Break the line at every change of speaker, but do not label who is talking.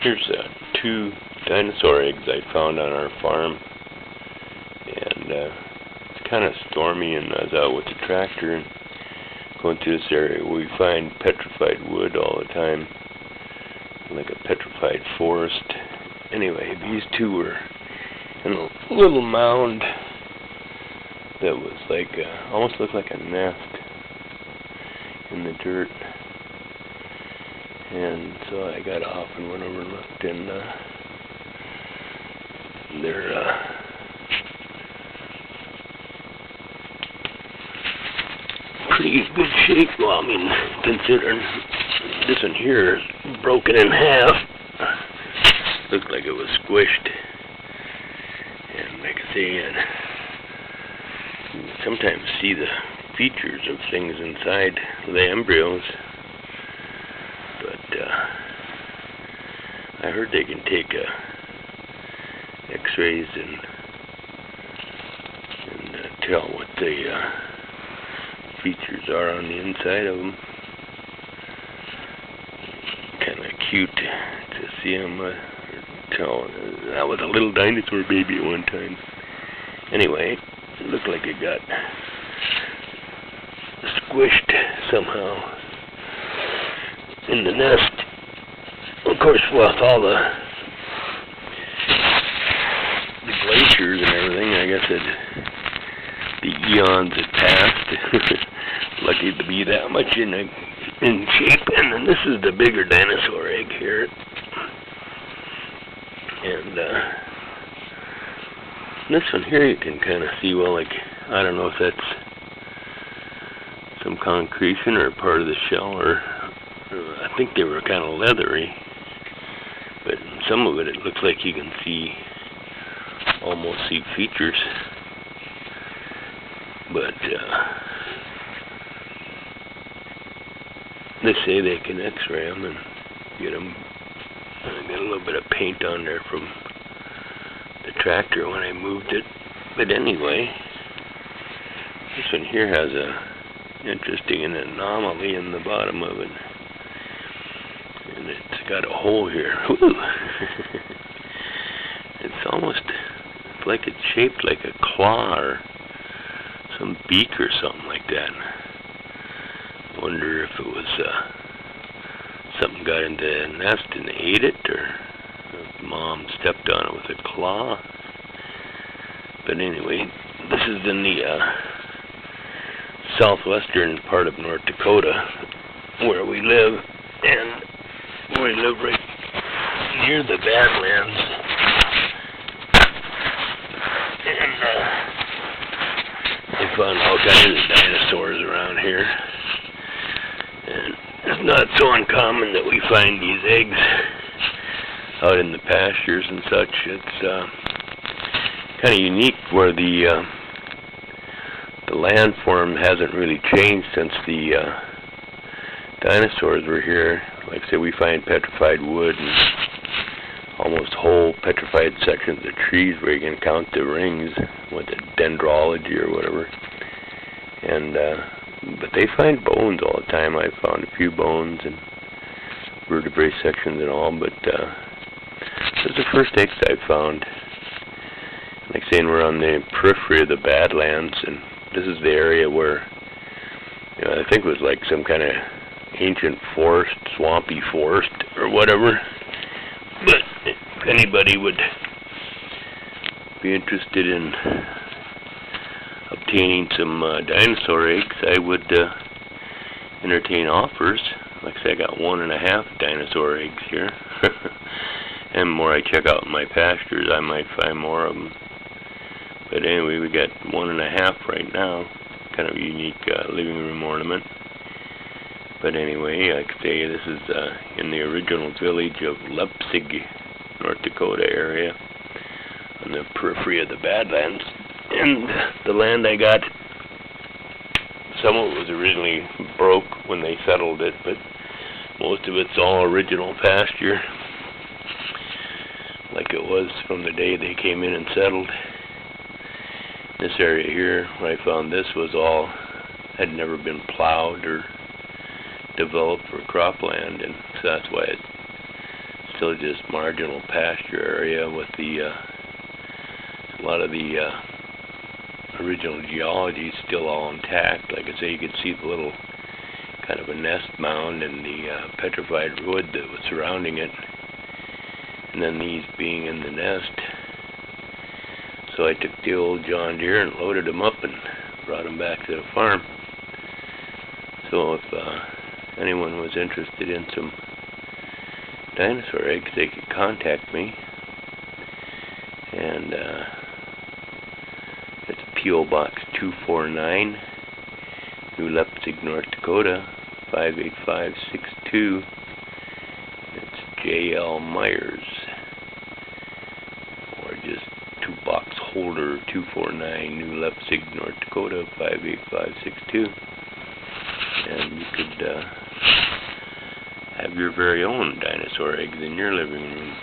Here's 2 dinosaur eggs I found on our farm, and it's kind of stormy, and I was out with the tractor and going through this area where we find petrified wood all the time, like a petrified forest. Anyway, these 2 were in a little mound that was like, almost looked like a nest in the dirt. And so I got off and went over and looked, and they're pretty good shape. Well, I mean, considering this one here is broken in half, looked like it was squished. And like I say, you sometimes see the features of things inside the embryos. But I heard they can take X-rays and tell what the features are on the inside of them. Kind of cute to see them tell. That was a little dinosaur baby at one time. Anyway, it looked like it got squished somehow in the nest. Of course, with all the glaciers and everything, I guess the eons had passed. Lucky to be that much in shape. And then this is the bigger dinosaur egg here. And this one here you can kind of see, well, like, I don't know if that's some concretion or part of the shell, or I think they were kind of leathery, but some of it looks like you can almost see features. But they say they can X-ray them and get them. I got a little bit of paint on there from the tractor when I moved it. But anyway, this one here has a interesting anomaly in the bottom of it. And it's got a hole here. It's almost like it's shaped like a claw or some beak or something like that. I wonder if it was something got into the nest and ate it, or if Mom stepped on it with a claw. But anyway, this is in the southwestern part of North Dakota where we live, and we live right near the Bad Lands. And they found all kinds of dinosaurs around here. And it's not so uncommon that we find these eggs out in the pastures and such. It's kind of unique where the landform hasn't really changed since the dinosaurs were here. Like I say, we find petrified wood and almost whole petrified sections of trees where you can count the rings with the dendrology or whatever. And but they find bones all the time. I found a few bones and vertebrae sections and all, but this is the first eggs I found. Like saying, we're on the periphery of the Bad Lands, and this is the area where, you know, I think it was like some kind of ancient forest, swampy forest or whatever. But if anybody would be interested in obtaining some dinosaur eggs, I would entertain offers. Like I say, I got 1.5 dinosaur eggs here. And the more I check out my pastures, I might find more of them. But anyway, we got 1.5 right now. Kind of a unique living room ornament. But anyway, like I say, this is in the original village of Leipzig, North Dakota area, on the periphery of the Badlands. And the land I got, some of it was originally broke when they settled it, but most of it's all original pasture, like it was from the day they came in and settled. This area here, where I found this, was all, had never been plowed or developed for cropland, and so that's why it's still just marginal pasture area with a lot of the original geology is still all intact. Like I say, you could see the little kind of a nest mound and the petrified wood that was surrounding it, and then these being in the nest. So I took the old John Deere and loaded them up and brought them back to the farm. So if anyone was interested in some dinosaur eggs, they could contact me. And it's P.O. Box 249, New Leipzig, North Dakota, 58562. It's J.L. Myers, or just 2-box holder 249, New Leipzig, North Dakota, 58562. And you could have your very own dinosaur eggs in your living room.